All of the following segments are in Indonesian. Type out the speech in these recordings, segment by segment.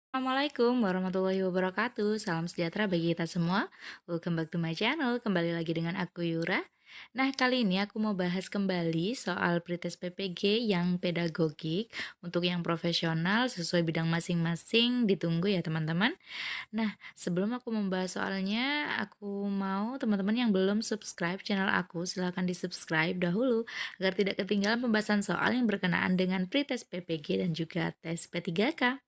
Assalamualaikum warahmatullahi wabarakatuh. Salam sejahtera bagi kita semua. Welcome back to my channel. Kembali lagi dengan aku Yura. Nah, kali ini aku mau bahas kembali soal pretest PPG yang pedagogik untuk yang profesional sesuai bidang masing-masing. Ditunggu ya, teman-teman. Nah, sebelum aku membahas soalnya, aku mau teman-teman yang belum subscribe channel aku, silahkan di-subscribe dahulu agar tidak ketinggalan pembahasan soal yang berkenaan dengan pretest PPG dan juga tes P3K.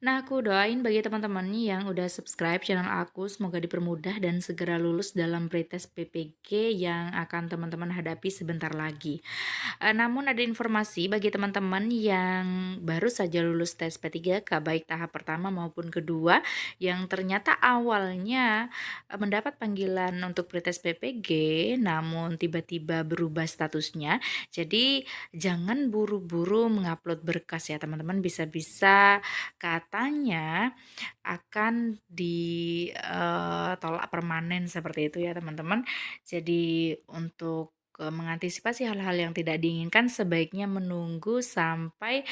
Nah, aku doain bagi teman-teman yang udah subscribe channel aku, semoga dipermudah dan segera lulus dalam pretest PPG yang akan teman-teman hadapi sebentar lagi. Namun ada informasi bagi teman-teman yang baru saja lulus tes P3K baik tahap pertama maupun kedua yang ternyata awalnya mendapat panggilan untuk pretest PPG namun tiba-tiba berubah statusnya. Jadi jangan buru-buru mengupload berkas ya teman-teman, bisa-bisa katanya akan ditolak permanen seperti itu ya teman-teman. Jadi untuk mengantisipasi hal-hal yang tidak diinginkan sebaiknya menunggu sampai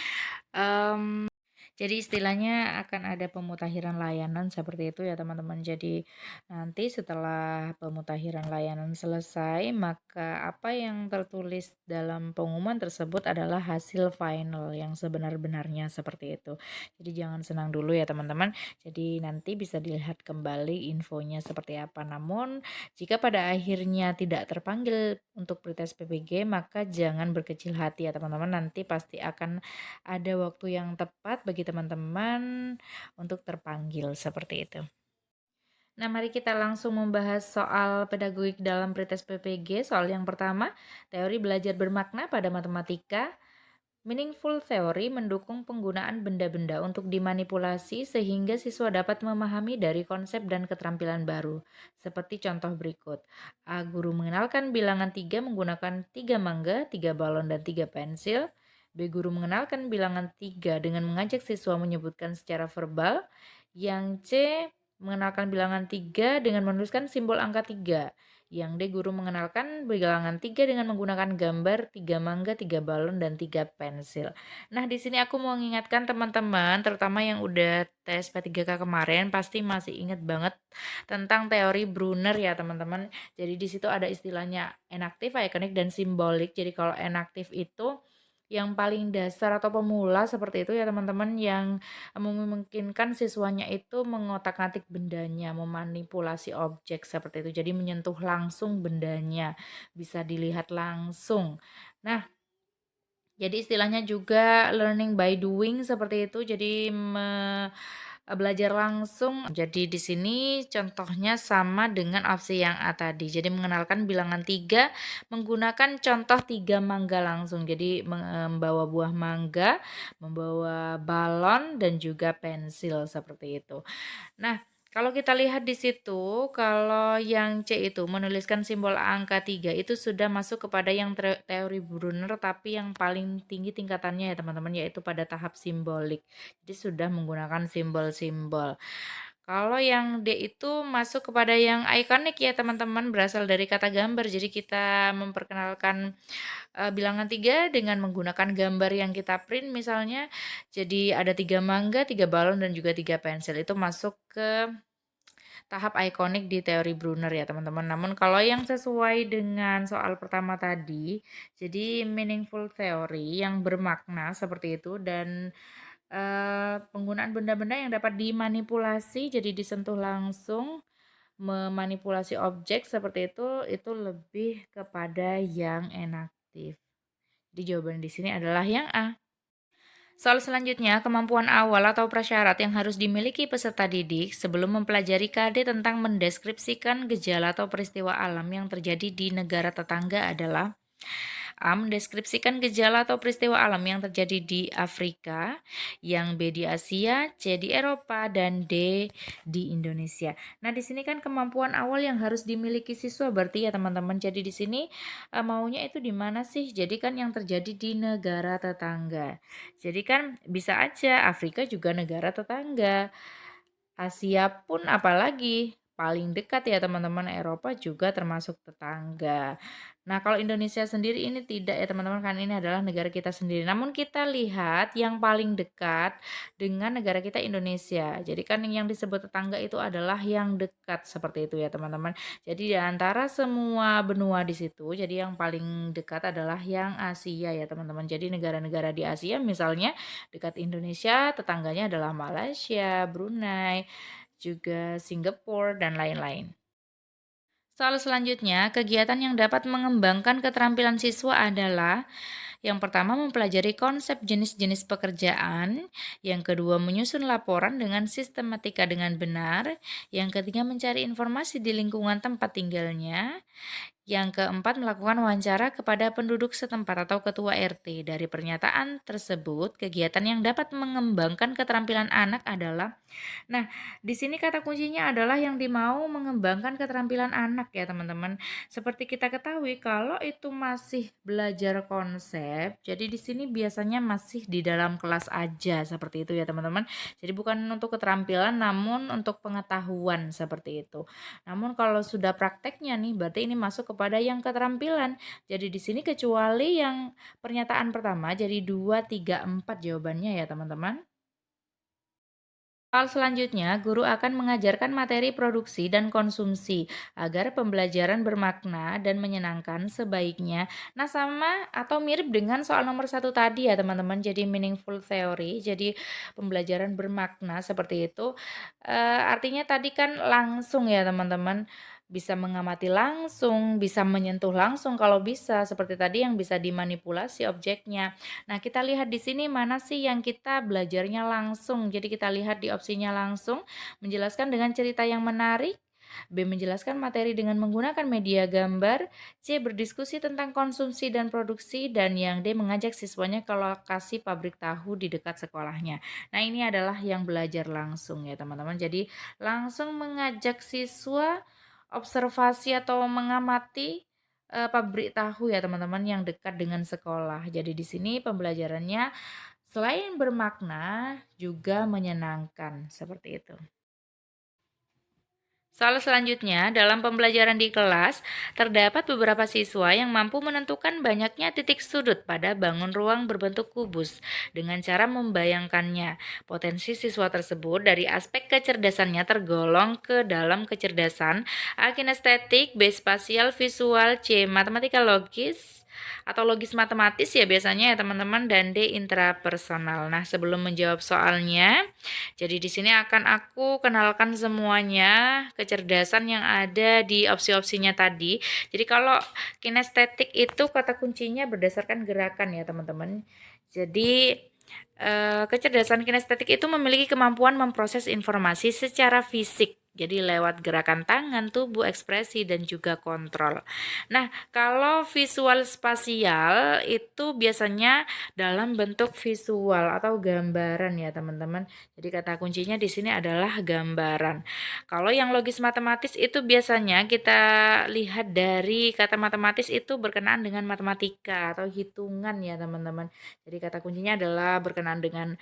jadi istilahnya akan ada pemutakhiran layanan seperti itu ya teman-teman. Jadi nanti setelah pemutakhiran layanan selesai, maka apa yang tertulis dalam pengumuman tersebut adalah hasil final yang sebenar-benarnya seperti itu. Jadi jangan senang dulu ya teman-teman. Jadi nanti bisa dilihat kembali infonya seperti apa. Namun jika pada akhirnya tidak terpanggil untuk pretest PPG, maka jangan berkecil hati ya teman-teman. Nanti pasti akan ada waktu yang tepat bagi teman-teman untuk terpanggil seperti itu. Nah, mari kita langsung membahas soal pedagogik dalam pretest PPG. Soal yang pertama, teori belajar bermakna pada matematika. Meaningful theory mendukung penggunaan benda-benda untuk dimanipulasi sehingga siswa dapat memahami dari konsep dan keterampilan baru. Seperti contoh berikut. A. Guru mengenalkan bilangan 3 menggunakan 3 mangga, 3 balon, dan 3 pensil. B. Guru mengenalkan bilangan 3 dengan mengajak siswa menyebutkan secara verbal. Yang C. Mengenalkan bilangan 3 dengan menuliskan simbol angka 3. Yang D. Guru mengenalkan bilangan 3 dengan menggunakan gambar 3 mangga, 3 balon, dan 3 pensil. Nah, di sini aku mau mengingatkan teman-teman, terutama yang udah tes P3K kemarin, pasti masih ingat banget tentang teori Brunner ya teman-teman. Jadi di situ ada istilahnya enaktif, ikonik, dan simbolik. Jadi kalau enaktif itu yang paling dasar atau pemula seperti itu ya teman-teman, yang memungkinkan siswanya itu mengotak-atik bendanya, memanipulasi objek seperti itu. Jadi menyentuh langsung bendanya, bisa dilihat langsung. Nah, jadi istilahnya juga learning by doing seperti itu. Jadi belajar langsung. Jadi di sini contohnya sama dengan opsi yang A tadi. Jadi mengenalkan bilangan 3 menggunakan contoh 3 mangga langsung. Jadi membawa buah mangga, membawa balon, dan juga pensil seperti itu. Nah, kalau kita lihat di situ, kalau yang C itu menuliskan simbol angka 3 itu sudah masuk kepada yang teori Brunner tapi yang paling tinggi tingkatannya ya teman-teman, yaitu pada tahap simbolik. Jadi sudah menggunakan simbol-simbol. Kalau yang D itu masuk kepada yang ikonik ya teman-teman, berasal dari kata gambar. Jadi kita memperkenalkan bilangan 3 dengan menggunakan gambar yang kita print misalnya. Jadi ada 3 mangga, 3 balon, dan juga 3 pensil. Itu masuk ke tahap ikonik di teori Brunner ya teman-teman. Namun kalau yang sesuai dengan soal pertama tadi, jadi meaningful theory yang bermakna seperti itu, dan penggunaan benda-benda yang dapat dimanipulasi, jadi disentuh langsung, memanipulasi objek seperti itu lebih kepada yang enaktif. Jadi jawaban di sini adalah yang A. Soal selanjutnya, kemampuan awal atau prasyarat yang harus dimiliki peserta didik sebelum mempelajari KD tentang mendeskripsikan gejala atau peristiwa alam yang terjadi di negara tetangga adalah: A. Mendeskripsikan gejala atau peristiwa alam yang terjadi di Afrika, yang B di Asia, C di Eropa, dan D di Indonesia. Nah, di sini kan kemampuan awal yang harus dimiliki siswa berarti ya teman-teman. Jadi di sini maunya itu di mana sih? Jadi kan yang terjadi di negara tetangga. Jadi kan bisa aja Afrika juga negara tetangga. Asia pun apalagi paling dekat ya teman-teman, Eropa juga termasuk tetangga. Nah, kalau Indonesia sendiri ini tidak ya teman-teman, kan ini adalah negara kita sendiri. Namun kita lihat yang paling dekat dengan negara kita Indonesia. Jadi kan yang disebut tetangga itu adalah yang dekat seperti itu ya teman-teman. Jadi di antara semua benua di situ, jadi yang paling dekat adalah yang Asia ya teman-teman. Jadi negara-negara di Asia misalnya dekat Indonesia, tetangganya adalah Malaysia, Brunei, juga Singapura, dan lain-lain. Soal selanjutnya, kegiatan yang dapat mengembangkan keterampilan siswa adalah yang pertama mempelajari konsep jenis-jenis pekerjaan, yang kedua menyusun laporan dengan sistematika dengan benar, yang ketiga mencari informasi di lingkungan tempat tinggalnya, yang keempat melakukan wawancara kepada penduduk setempat atau ketua RT. Dari pernyataan tersebut, kegiatan yang dapat mengembangkan keterampilan anak adalah. Nah, di sini kata kuncinya adalah yang dimau mengembangkan keterampilan anak ya teman-teman. Seperti kita ketahui kalau itu masih belajar konsep, jadi di sini biasanya masih di dalam kelas aja seperti itu ya teman-teman. Jadi bukan untuk keterampilan namun untuk pengetahuan seperti itu. Namun kalau sudah prakteknya nih berarti ini masuk kepada yang keterampilan. Jadi di sini kecuali yang pernyataan pertama jadi 2, 3, 4 jawabannya ya teman-teman. Hal selanjutnya, guru akan mengajarkan materi produksi dan konsumsi agar pembelajaran bermakna dan menyenangkan sebaiknya. Nah, sama atau mirip dengan soal nomor satu tadi ya teman-teman. Jadi meaningful theory, jadi pembelajaran bermakna seperti itu. Artinya tadi kan langsung ya teman-teman. Bisa mengamati langsung, bisa menyentuh langsung kalau bisa. Seperti tadi yang bisa dimanipulasi objeknya. Nah, kita lihat di sini mana sih yang kita belajarnya langsung. Jadi kita lihat di opsinya langsung, menjelaskan dengan cerita yang menarik, B. Menjelaskan materi dengan menggunakan media gambar, C. Berdiskusi tentang konsumsi dan produksi, dan yang D. Mengajak siswanya ke lokasi pabrik tahu di dekat sekolahnya. Nah, ini adalah yang belajar langsung ya teman-teman. Jadi langsung mengajak siswa observasi atau mengamati pabrik tahu ya teman-teman yang dekat dengan sekolah. Jadi di sini pembelajarannya selain bermakna juga menyenangkan seperti itu. Soal selanjutnya, dalam pembelajaran di kelas, terdapat beberapa siswa yang mampu menentukan banyaknya titik sudut pada bangun ruang berbentuk kubus dengan cara membayangkannya. Potensi siswa tersebut dari aspek kecerdasannya tergolong ke dalam kecerdasan A. Kinestetik, B. Spasial, Visual, C. Matematika logis, atau logis matematis ya biasanya ya teman-teman, dan D. Intrapersonal. Nah, sebelum menjawab soalnya, jadi di sini akan aku kenalkan semuanya kecerdasan yang ada di opsi-opsinya tadi. Jadi kalau kinestetik itu kata kuncinya berdasarkan gerakan ya teman-teman. Jadi kecerdasan kinestetik itu memiliki kemampuan memproses informasi secara fisik. Jadi lewat gerakan tangan, tubuh, ekspresi, dan juga kontrol. Nah, kalau visual spasial itu biasanya dalam bentuk visual atau gambaran ya teman-teman. Jadi kata kuncinya di sini adalah gambaran. Kalau yang logis matematis itu biasanya kita lihat dari kata matematis itu berkenaan dengan matematika atau hitungan ya teman-teman. Jadi kata kuncinya adalah berkenaan dengan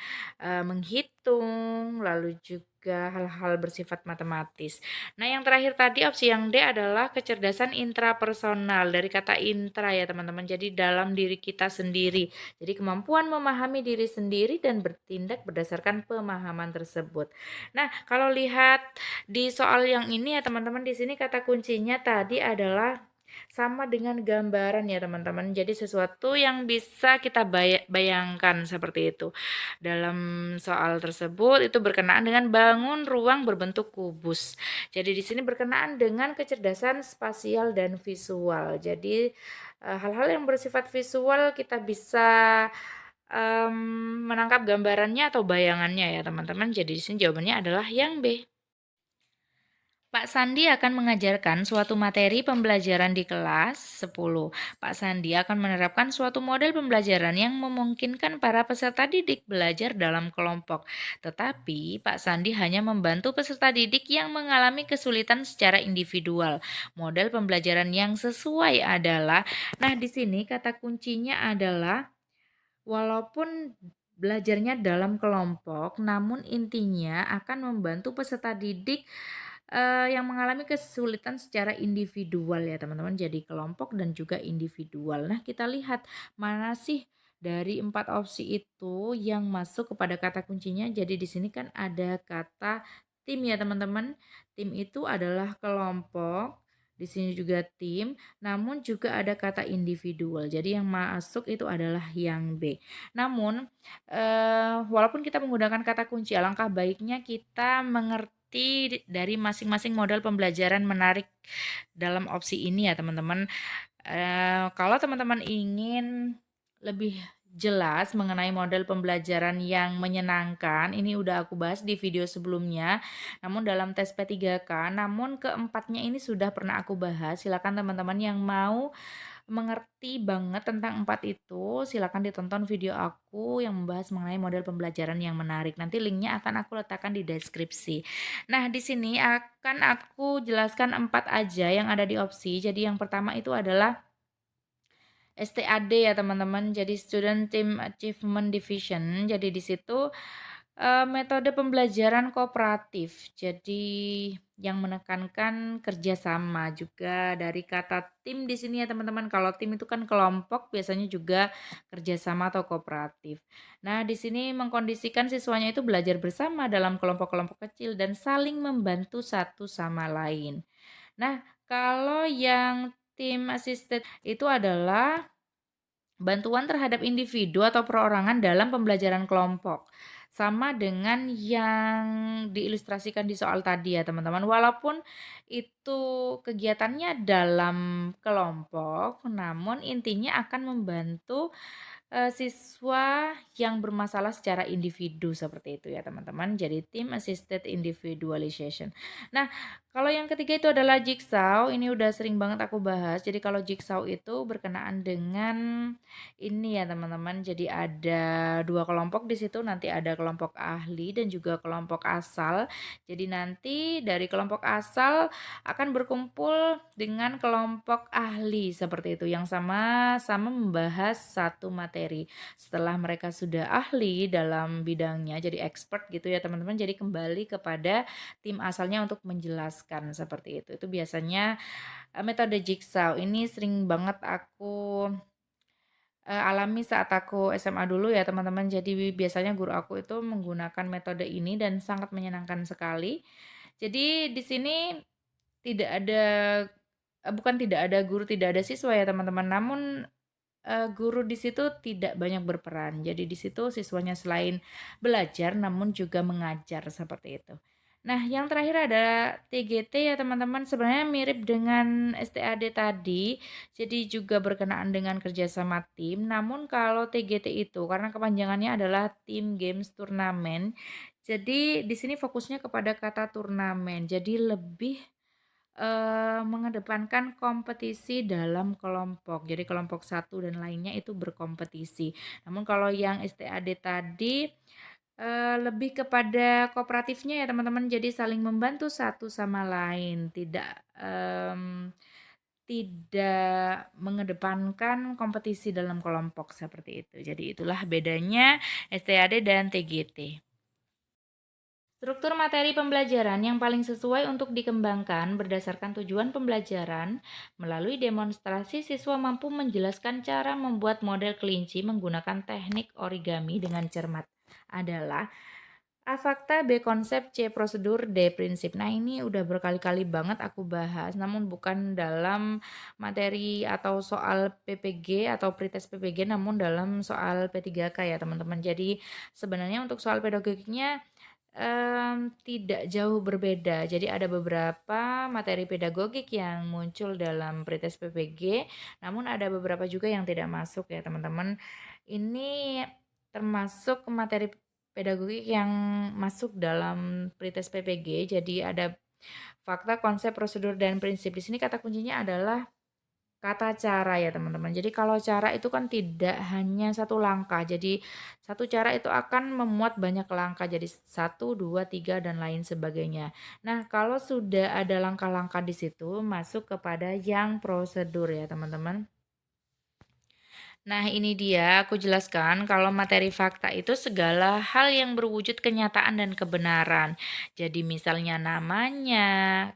menghitung, lalu juga hal-hal bersifat matematis. Nah, yang terakhir tadi opsi yang D adalah kecerdasan intrapersonal dari kata intra ya teman-teman. Jadi dalam diri kita sendiri. Jadi kemampuan memahami diri sendiri dan bertindak berdasarkan pemahaman tersebut. Nah, kalau lihat di soal yang ini ya teman-teman, di sini kata kuncinya tadi adalah sama dengan gambaran ya teman-teman. Jadi sesuatu yang bisa kita bayangkan seperti itu. Dalam soal tersebut itu berkenaan dengan bangun ruang berbentuk kubus. Jadi di sini berkenaan dengan kecerdasan spasial dan visual. Jadi hal-hal yang bersifat visual kita bisa menangkap gambarannya atau bayangannya ya teman-teman. Jadi di sini jawabannya adalah yang B. Pak Sandi akan mengajarkan suatu materi pembelajaran di kelas 10. Pak Sandi akan menerapkan suatu model pembelajaran yang memungkinkan para peserta didik belajar dalam kelompok. Tetapi Pak Sandi hanya membantu peserta didik yang mengalami kesulitan secara individual. Model pembelajaran yang sesuai adalah, nah di sini kata kuncinya adalah walaupun belajarnya dalam kelompok, namun intinya akan membantu peserta didik yang mengalami kesulitan secara individual ya teman-teman, jadi kelompok dan juga individual. Nah, kita lihat mana sih dari 4 opsi itu yang masuk kepada kata kuncinya. Jadi di sini kan ada kata tim ya teman-teman. Tim itu adalah kelompok, di sini juga tim, namun juga ada kata individual. Jadi yang masuk itu adalah yang B. Namun walaupun kita menggunakan kata kunci, alangkah baiknya kita mengerti dari masing-masing model pembelajaran menarik dalam opsi ini ya teman-teman. Kalau teman-teman ingin lebih jelas mengenai model pembelajaran yang menyenangkan, ini udah aku bahas di video sebelumnya. Namun dalam tes P3K, namun keempatnya ini sudah pernah aku bahas. Silakan teman-teman yang mau mengerti banget tentang 4 itu, silakan ditonton video aku yang membahas mengenai model pembelajaran yang menarik. Nanti linknya akan aku letakkan di deskripsi. Nah, di sini akan aku jelaskan 4 aja yang ada di opsi. Jadi yang pertama itu adalah STAD ya teman-teman. Jadi Student Team Achievement Division. Jadi di situ metode pembelajaran kooperatif. Jadi yang menekankan kerjasama juga dari kata tim di sini ya teman-teman. Kalau tim itu kan kelompok, biasanya juga kerjasama atau kooperatif. Nah, di sini mengkondisikan siswanya itu belajar bersama dalam kelompok-kelompok kecil dan saling membantu satu sama lain. Nah, kalau yang tim assisted itu adalah bantuan terhadap individu atau perorangan dalam pembelajaran kelompok. Sama dengan yang diilustrasikan di soal tadi ya teman-teman. Walaupun itu kegiatannya dalam kelompok, namun intinya akan membantu siswa yang bermasalah secara individu seperti itu ya teman-teman. Jadi team assisted individualization. Nah, kalau yang ketiga itu adalah jigsaw. Ini udah sering banget aku bahas. Jadi kalau jigsaw itu berkenaan dengan ini ya teman-teman. Jadi ada dua kelompok di situ. Nanti ada kelompok ahli dan juga kelompok asal. Jadi nanti dari kelompok asal akan berkumpul dengan kelompok ahli seperti itu yang sama-sama membahas satu materi. Setelah mereka sudah ahli dalam bidangnya, jadi expert gitu ya teman-teman. Jadi kembali kepada tim asalnya untuk menjelaskan seperti itu. Itu biasanya metode jigsaw ini sering banget aku alami saat aku SMA dulu ya teman-teman. Jadi biasanya guru aku itu menggunakan metode ini dan sangat menyenangkan sekali. Jadi di sini tidak ada bukan tidak ada guru, tidak ada siswa ya teman-teman, namun guru di situ tidak banyak berperan. Jadi di situ siswanya selain belajar namun juga mengajar seperti itu. Nah, yang terakhir ada TGT ya teman-teman, sebenarnya mirip dengan STAD tadi, jadi juga berkenaan dengan kerjasama tim. Namun kalau TGT itu karena kepanjangannya adalah Team Games Turnamen, jadi di sini fokusnya kepada kata turnamen. Jadi lebih mengedepankan kompetisi dalam kelompok. Jadi kelompok satu dan lainnya itu berkompetisi. Namun kalau yang STAD tadi lebih kepada kooperatifnya ya teman-teman. Jadi saling membantu satu sama lain, tidak mengedepankan kompetisi dalam kelompok seperti itu. Jadi itulah bedanya STAD dan TGT. Struktur materi pembelajaran yang paling sesuai untuk dikembangkan berdasarkan tujuan pembelajaran melalui demonstrasi siswa mampu menjelaskan cara membuat model kelinci menggunakan teknik origami dengan cermat adalah A fakta, B konsep, C prosedur, D prinsip. Nah, ini udah berkali-kali banget aku bahas, namun bukan dalam materi atau soal PPG atau pretest PPG, namun dalam soal P3K ya teman-teman. Jadi sebenarnya untuk soal pedagogiknya tidak jauh berbeda. Jadi ada beberapa materi pedagogik yang muncul dalam pretest PPG, namun ada beberapa juga yang tidak masuk ya teman-teman. Ini termasuk materi pedagogik yang masuk dalam pretest PPG. Jadi ada fakta, konsep, prosedur, dan prinsip. Di sini kata kuncinya adalah kata cara ya teman-teman. Jadi kalau cara itu kan tidak hanya satu langkah. Jadi satu cara itu akan memuat banyak langkah. Jadi satu, dua, tiga, dan lain sebagainya. Nah, kalau sudah ada langkah-langkah di situ, masuk kepada yang prosedur ya teman-teman. Nah, ini dia aku jelaskan kalau materi fakta itu segala hal yang berwujud kenyataan dan kebenaran. Jadi misalnya namanya,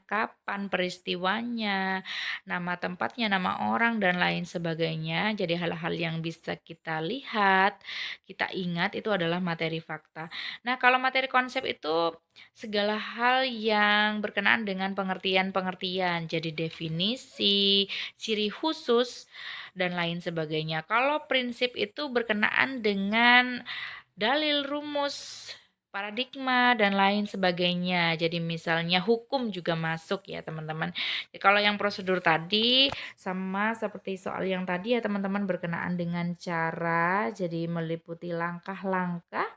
kapan peristiwanya, nama tempatnya, nama orang dan lain sebagainya. Jadi hal-hal yang bisa kita lihat, kita ingat itu adalah materi fakta. Nah, kalau materi konsep itu segala hal yang berkenaan dengan pengertian-pengertian. Jadi definisi, ciri khusus dan lain sebagainya. Kalau prinsip itu berkenaan dengan dalil, rumus, paradigma, dan lain sebagainya. Jadi misalnya hukum juga masuk ya teman-teman. Jadi kalau yang prosedur tadi sama seperti soal yang tadi ya teman-teman berkenaan dengan cara, jadi meliputi langkah-langkah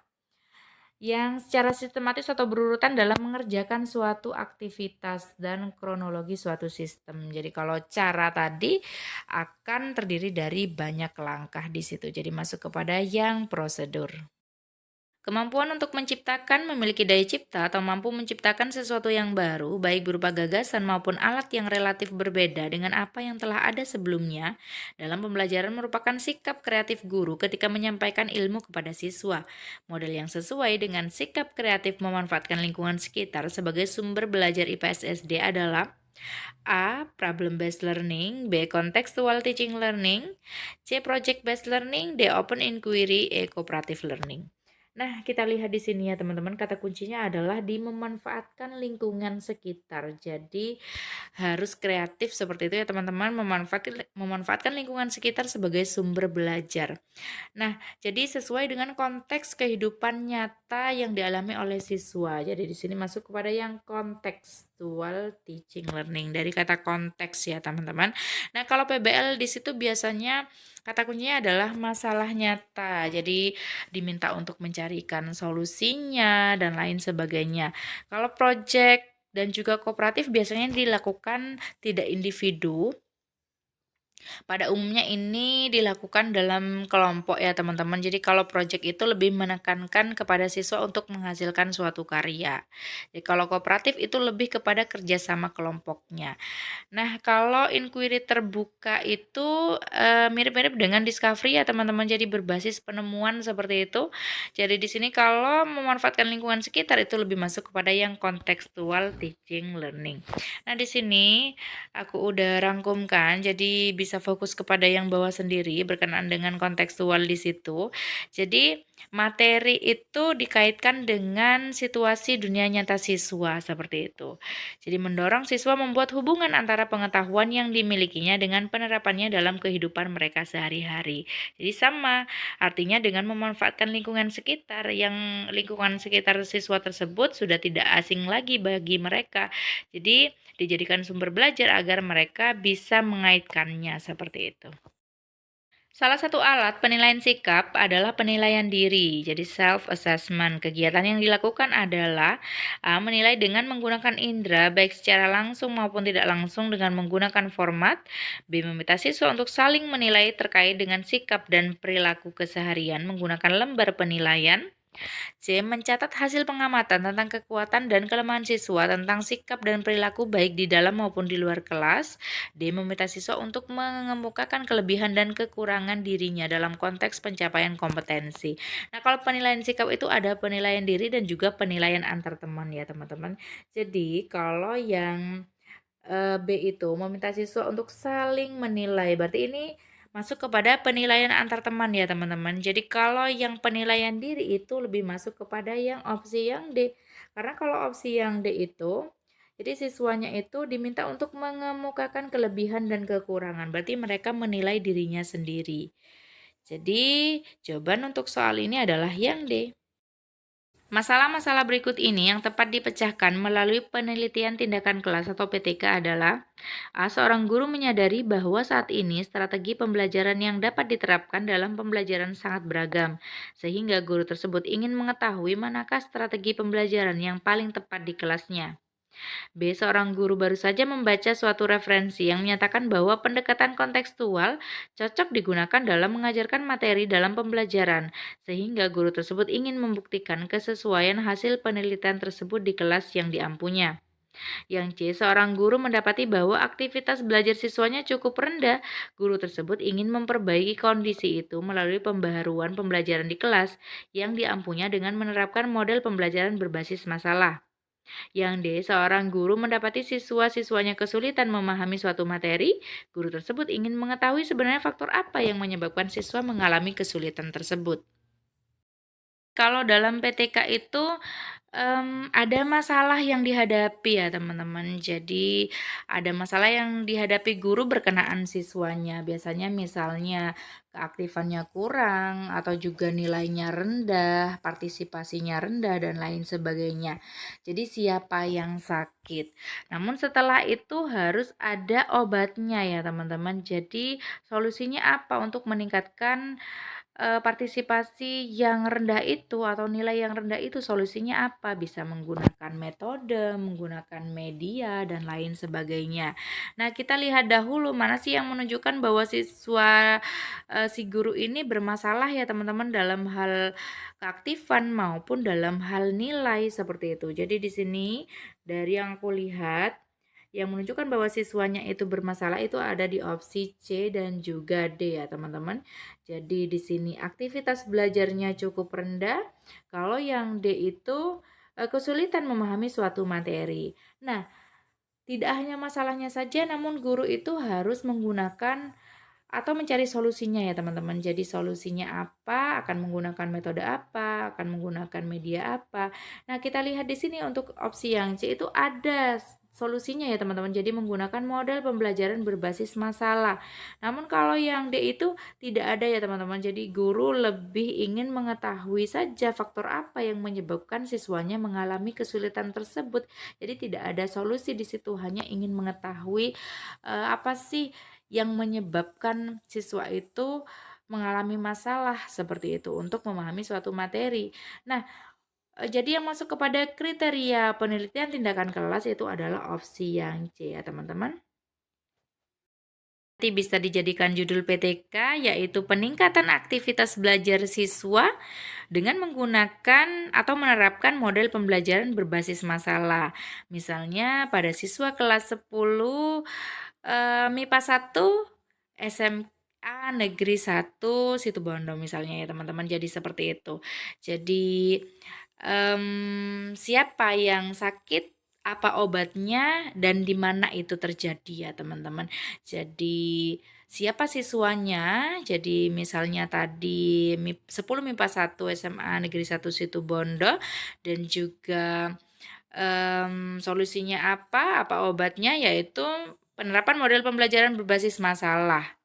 yang secara sistematis atau berurutan dalam mengerjakan suatu aktivitas dan kronologi suatu sistem. Jadi kalau cara tadi akan terdiri dari banyak langkah di situ. Jadi masuk kepada yang prosedur. Kemampuan untuk menciptakan memiliki daya cipta atau mampu menciptakan sesuatu yang baru, baik berupa gagasan maupun alat yang relatif berbeda dengan apa yang telah ada sebelumnya, dalam pembelajaran merupakan sikap kreatif guru ketika menyampaikan ilmu kepada siswa. Model yang sesuai dengan sikap kreatif memanfaatkan lingkungan sekitar sebagai sumber belajar IPS SD adalah A. Problem based learning, B. Contextual teaching learning, C. Project based learning, D. Open inquiry, E. Cooperative learning. Nah, kita lihat di sini ya teman-teman, kata kuncinya adalah di memanfaatkan lingkungan sekitar. Jadi harus kreatif seperti itu ya teman-teman, memanfaatkan lingkungan sekitar sebagai sumber belajar. Nah, jadi sesuai dengan konteks kehidupan nyata yang dialami oleh siswa. Jadi di sini masuk kepada yang contextual teaching learning dari kata konteks ya, teman-teman. Nah, kalau PBL di situ biasanya kata kuncinya adalah masalah nyata. Jadi diminta untuk mencarikan solusinya dan lain sebagainya. Kalau project dan juga kooperatif biasanya dilakukan tidak individu. Pada umumnya ini dilakukan dalam kelompok ya teman-teman. Jadi kalau project itu lebih menekankan kepada siswa untuk menghasilkan suatu karya. Jadi kalau kooperatif itu lebih kepada kerjasama kelompoknya. Nah, kalau inquiry terbuka itu mirip-mirip dengan discovery ya teman-teman. Jadi berbasis penemuan seperti itu. Jadi di sini kalau memanfaatkan lingkungan sekitar itu lebih masuk kepada yang contextual teaching learning. Nah, di sini aku udah rangkumkan, jadi bisa fokus kepada yang bawah sendiri berkenaan dengan kontekstual di situ. Jadi materi itu dikaitkan dengan situasi dunia nyata siswa seperti itu. Jadi mendorong siswa membuat hubungan antara pengetahuan yang dimilikinya dengan penerapannya dalam kehidupan mereka sehari-hari. Jadi sama, artinya dengan memanfaatkan lingkungan sekitar, yang lingkungan sekitar siswa tersebut sudah tidak asing lagi bagi mereka. Jadi dijadikan sumber belajar agar mereka bisa mengaitkannya seperti itu. Salah satu alat penilaian sikap adalah penilaian diri, jadi self-assessment. Kegiatan yang dilakukan adalah A. Menilai dengan menggunakan indera, baik secara langsung maupun tidak langsung dengan menggunakan format. B. Meminta siswa untuk saling menilai terkait dengan sikap dan perilaku keseharian menggunakan lembar penilaian. C. Mencatat hasil pengamatan tentang kekuatan dan kelemahan siswa tentang sikap dan perilaku baik di dalam maupun di luar kelas. D. Meminta siswa untuk mengemukakan kelebihan dan kekurangan dirinya dalam konteks pencapaian kompetensi. Nah, kalau penilaian sikap itu ada penilaian diri dan juga penilaian antar teman ya teman-teman. Jadi kalau yang B itu meminta siswa untuk saling menilai. Berarti ini masuk kepada penilaian antar teman ya teman-teman. Jadi kalau yang penilaian diri itu lebih masuk kepada yang opsi yang D. Karena kalau opsi yang D itu, jadi siswanya itu diminta untuk mengemukakan kelebihan dan kekurangan. Berarti mereka menilai dirinya sendiri. Jadi jawaban untuk soal ini adalah yang D. Masalah-masalah berikut ini yang tepat dipecahkan melalui penelitian tindakan kelas atau PTK adalah A. Seorang guru menyadari bahwa saat ini strategi pembelajaran yang dapat diterapkan dalam pembelajaran sangat beragam, sehingga guru tersebut ingin mengetahui manakah strategi pembelajaran yang paling tepat di kelasnya. B. Seorang guru baru saja membaca suatu referensi yang menyatakan bahwa pendekatan kontekstual cocok digunakan dalam mengajarkan materi dalam pembelajaran, sehingga guru tersebut ingin membuktikan kesesuaian hasil penelitian tersebut di kelas yang diampunya. Yang C, seorang guru mendapati bahwa aktivitas belajar siswanya cukup rendah. Guru tersebut ingin memperbaiki kondisi itu melalui pembaharuan pembelajaran di kelas yang diampunya dengan menerapkan model pembelajaran berbasis masalah. Yang D, seorang guru mendapati siswa-siswanya kesulitan memahami suatu materi. Guru tersebut ingin mengetahui sebenarnya faktor apa yang menyebabkan siswa mengalami kesulitan tersebut. Kalau dalam PTK itu ada masalah yang dihadapi ya teman-teman. Jadi ada masalah yang dihadapi guru berkenaan siswanya. Biasanya misalnya keaktifannya kurang atau juga nilainya rendah, partisipasinya rendah dan lain sebagainya. Jadi siapa yang sakit? Namun setelah itu harus ada obatnya ya teman-teman. Jadi solusinya apa untuk meningkatkan partisipasi yang rendah itu atau nilai yang rendah itu solusinya apa? Bisa menggunakan metode, menggunakan media, dan lain sebagainya. Nah, kita lihat dahulu mana sih yang menunjukkan bahwa si guru ini bermasalah ya teman-teman dalam hal keaktifan maupun dalam hal nilai seperti itu. Jadi di sini dari yang aku lihat yang menunjukkan bahwa siswanya itu bermasalah itu ada di opsi C dan juga D ya teman-teman. Jadi di sini aktivitas belajarnya cukup rendah. Kalau yang D itu kesulitan memahami suatu materi. Nah, tidak hanya masalahnya saja, namun guru itu harus menggunakan atau mencari solusinya ya teman-teman. Jadi solusinya apa, akan menggunakan metode apa, akan menggunakan media apa. Nah, kita lihat di sini untuk opsi yang C itu ada solusinya ya teman-teman. Jadi menggunakan model pembelajaran berbasis masalah. Namun kalau yang D itu tidak ada ya teman-teman. Jadi guru lebih ingin mengetahui saja faktor apa yang menyebabkan siswanya mengalami kesulitan tersebut. Jadi tidak ada solusi di situ, hanya ingin mengetahui apa sih yang menyebabkan siswa itu mengalami masalah seperti itu untuk memahami suatu materi. Nah, jadi yang masuk kepada kriteria penelitian tindakan kelas itu adalah opsi yang C ya teman-teman. Nanti bisa dijadikan judul PTK yaitu peningkatan aktivitas belajar siswa dengan menggunakan atau menerapkan model pembelajaran berbasis masalah. Misalnya pada siswa kelas 10 MIPA 1 SMA Negeri 1 Situbondo misalnya ya teman-teman. Jadi seperti itu. Jadi siapa yang sakit, apa obatnya, dan di mana itu terjadi ya teman-teman. Jadi siapa siswanya? Jadi misalnya tadi 10 MIPA 1 SMA Negeri 1 Situbondo dan juga solusinya apa obatnya, yaitu penerapan model pembelajaran berbasis masalah.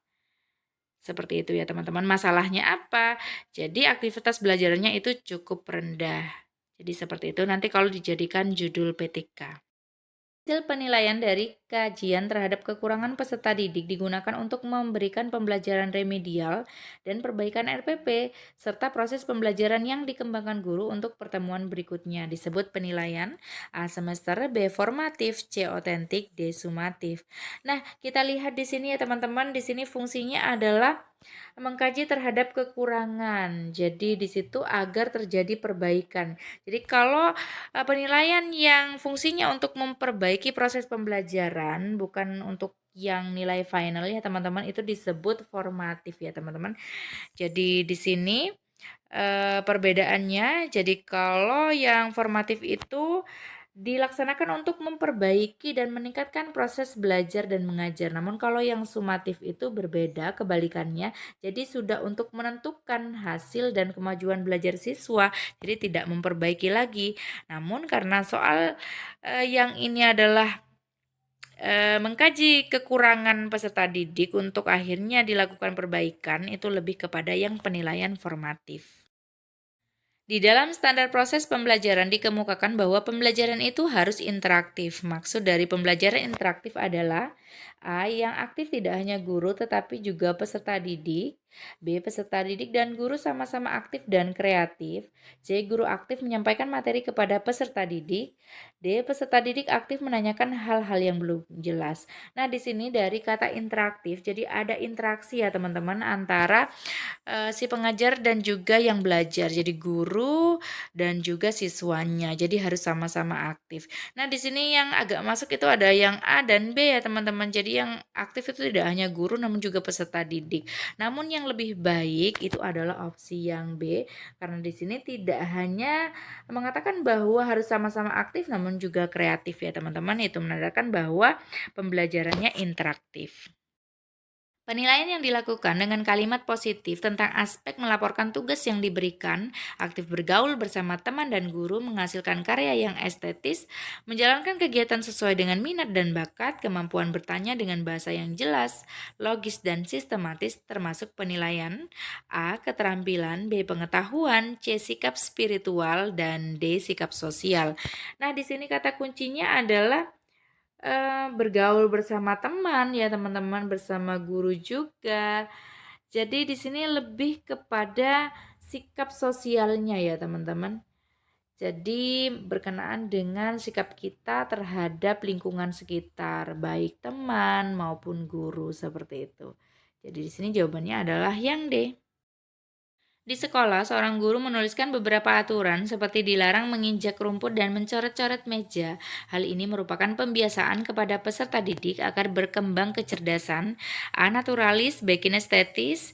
Seperti itu ya teman-teman. Masalahnya apa? Jadi aktivitas belajarnya itu cukup rendah. Jadi seperti itu nanti kalau dijadikan judul PTK. Hasil penilaian dari kajian terhadap kekurangan peserta didik digunakan untuk memberikan pembelajaran remedial dan perbaikan RPP, serta proses pembelajaran yang dikembangkan guru untuk pertemuan berikutnya. Disebut penilaian A semester, B formatif, C otentik, D sumatif. Nah, kita lihat di sini ya teman-teman, di sini fungsinya adalah mengkaji terhadap kekurangan. Jadi di situ agar terjadi perbaikan. Jadi kalau penilaian yang fungsinya untuk memperbaiki proses pembelajaran bukan untuk yang nilai final ya teman-teman, itu disebut formatif ya teman-teman. Jadi di sini perbedaannya, jadi kalau yang formatif itu dilaksanakan untuk memperbaiki dan meningkatkan proses belajar dan mengajar. Namun kalau yang sumatif itu berbeda, kebalikannya. Jadi sudah untuk menentukan hasil dan kemajuan belajar siswa. Jadi tidak memperbaiki lagi. Namun karena soal yang ini adalah mengkaji kekurangan peserta didik untuk akhirnya dilakukan perbaikan, itu lebih kepada yang penilaian formatif. Di dalam standar proses pembelajaran dikemukakan bahwa pembelajaran itu harus interaktif. Maksud dari pembelajaran interaktif adalah A. Yang aktif tidak hanya guru tetapi juga peserta didik. B. Peserta didik dan guru sama-sama aktif dan kreatif. C. Guru aktif menyampaikan materi kepada peserta didik. D. Peserta didik aktif menanyakan hal-hal yang belum jelas. Nah, di sini dari kata interaktif, jadi ada interaksi ya teman-teman antara si pengajar dan juga yang belajar. Jadi guru dan juga siswanya. Jadi harus sama-sama aktif. Nah, di sini yang agak masuk itu ada yang A dan B ya teman-teman. Jadi yang aktif itu tidak hanya guru namun juga peserta didik. Namun yang lebih baik itu adalah opsi yang B karena di sini tidak hanya mengatakan bahwa harus sama-sama aktif namun juga kreatif ya teman-teman. Itu menandakan bahwa pembelajarannya interaktif. Penilaian yang dilakukan dengan kalimat positif tentang aspek melaporkan tugas yang diberikan, aktif bergaul bersama teman dan guru, menghasilkan karya yang estetis, menjalankan kegiatan sesuai dengan minat dan bakat, kemampuan bertanya dengan bahasa yang jelas, logis dan sistematis, termasuk penilaian A. Keterampilan, B. Pengetahuan, C. Sikap spiritual, dan D. Sikap sosial. Nah, di sini kata kuncinya adalah bergaul bersama teman ya teman-teman, bersama guru juga. Jadi di sini lebih kepada sikap sosialnya ya teman-teman. Jadi berkenaan dengan sikap kita terhadap lingkungan sekitar, baik teman maupun guru seperti itu. Jadi di sini jawabannya adalah yang D. Di sekolah, seorang guru menuliskan beberapa aturan seperti dilarang menginjak rumput dan mencoret-coret meja. Hal ini merupakan pembiasaan kepada peserta didik agar berkembang kecerdasan, A. Naturalis, B. Kinestetis,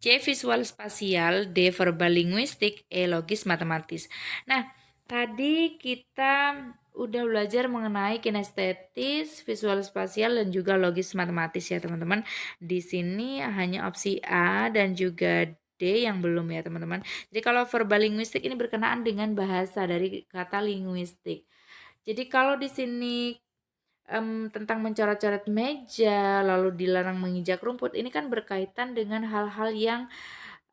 C. Visual spasial, D. Verbal linguistik, E. Logis matematis. Nah, tadi kita udah belajar mengenai kinestetis, visual spasial, dan juga logis matematis ya teman-teman. Di sini hanya opsi A dan juga D yang belum ya teman-teman. Jadi kalau verbal linguistik ini berkenaan dengan bahasa dari kata linguistik. Jadi kalau di sini tentang mencoret-coret meja, lalu dilarang menginjak rumput, ini kan berkaitan dengan hal-hal yang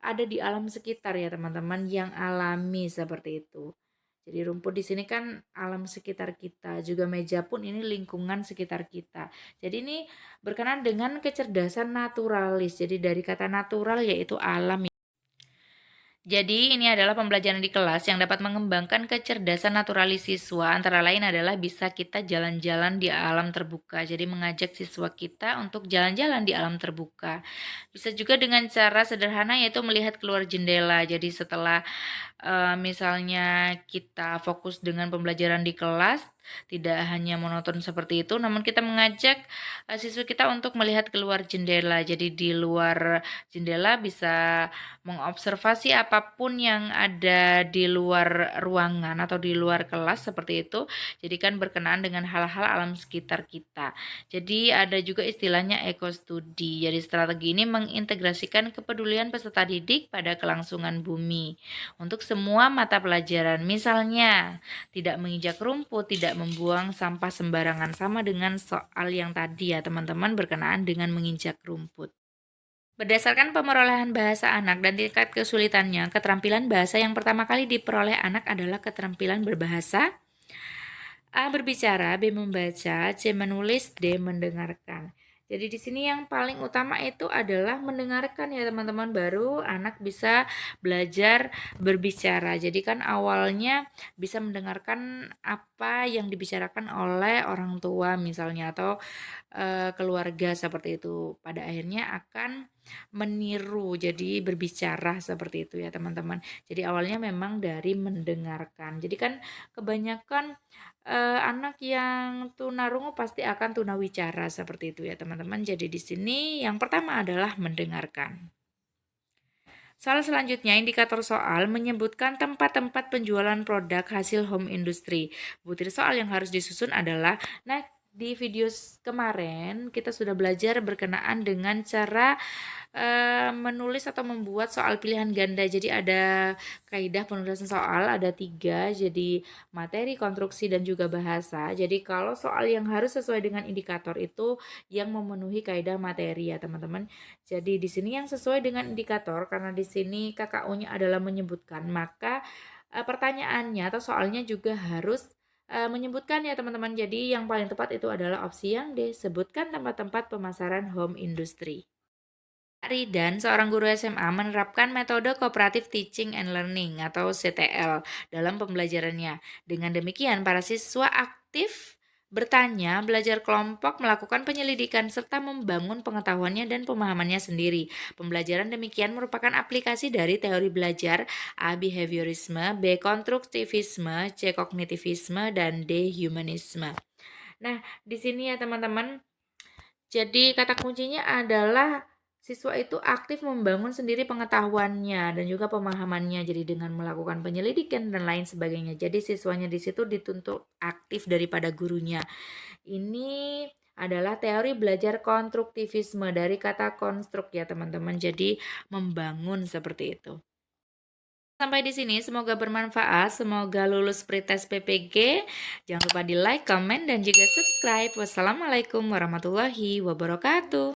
ada di alam sekitar ya teman-teman, yang alami seperti itu. Jadi rumput di sini kan alam sekitar kita, juga meja pun ini lingkungan sekitar kita. Jadi ini berkenaan dengan kecerdasan naturalis. Jadi dari kata natural yaitu alam. Jadi ini adalah pembelajaran di kelas yang dapat mengembangkan kecerdasan naturalis siswa. Antara lain adalah bisa kita jalan-jalan di alam terbuka. Jadi mengajak siswa kita untuk jalan-jalan di alam terbuka. Bisa juga dengan cara sederhana yaitu melihat keluar jendela. Jadi setelah misalnya kita fokus dengan pembelajaran di kelas, tidak hanya monoton seperti itu, namun kita mengajak siswa kita untuk melihat keluar jendela. Jadi di luar jendela bisa mengobservasi apapun yang ada di luar ruangan atau di luar kelas seperti itu. Jadi kan berkenaan dengan hal-hal alam sekitar kita. Jadi ada juga istilahnya ekostudi. Jadi strategi ini mengintegrasikan kepedulian peserta didik pada kelangsungan bumi untuk semua mata pelajaran. Misalnya, tidak menginjak rumput, tidak membuang sampah sembarangan, sama dengan soal yang tadi ya teman-teman berkenaan dengan menginjak rumput. Berdasarkan pemerolehan bahasa anak dan tingkat kesulitannya, keterampilan bahasa yang pertama kali diperoleh anak adalah keterampilan berbahasa, A. Berbicara, B. Membaca, C. Menulis, D. Mendengarkan. Jadi di sini yang paling utama itu adalah mendengarkan ya teman-teman, baru anak bisa belajar berbicara. Jadi kan awalnya bisa mendengarkan apa yang dibicarakan oleh orang tua misalnya atau keluarga seperti itu. Pada akhirnya akan meniru, jadi berbicara seperti itu ya teman-teman. Jadi awalnya memang dari mendengarkan. Jadi kan kebanyakan anak yang tunarungu pasti akan tunawicara seperti itu ya teman-teman. Jadi di sini yang pertama adalah mendengarkan. Soal selanjutnya, indikator soal menyebutkan tempat-tempat penjualan produk hasil home industry. Butir soal yang harus disusun adalah, nah di video kemarin kita sudah belajar berkenaan dengan cara menulis atau membuat soal pilihan ganda. Jadi ada kaidah penulisan soal, ada 3, jadi materi, konstruksi, dan juga bahasa. Jadi kalau soal yang harus sesuai dengan indikator itu yang memenuhi kaidah materi ya teman-teman. Jadi di sini yang sesuai dengan indikator, karena di sini KKU-nya adalah menyebutkan, maka pertanyaannya atau soalnya juga harus menyebutkan ya teman-teman. Jadi yang paling tepat itu adalah opsi yang disebutkan tempat-tempat pemasaran home industry. Ridan, seorang guru SMA, menerapkan metode Cooperative Teaching and Learning atau CTL dalam pembelajarannya. Dengan demikian, para siswa aktif bertanya, belajar kelompok, melakukan penyelidikan, serta membangun pengetahuannya dan pemahamannya sendiri. Pembelajaran demikian merupakan aplikasi dari teori belajar A. Behaviorisme, B. Konstruktivisme, C. Kognitivisme, dan D. Humanisme. Nah, di sini ya teman-teman, jadi kata kuncinya adalah siswa itu aktif membangun sendiri pengetahuannya dan juga pemahamannya. Jadi dengan melakukan penyelidikan dan lain sebagainya. Jadi siswanya di situ dituntut aktif daripada gurunya. Ini adalah teori belajar konstruktivisme dari kata konstruk ya teman-teman. Jadi membangun seperti itu. Sampai di sini semoga bermanfaat, semoga lulus pretest PPG. Jangan lupa di like, comment, dan juga subscribe. Wassalamualaikum warahmatullahi wabarakatuh.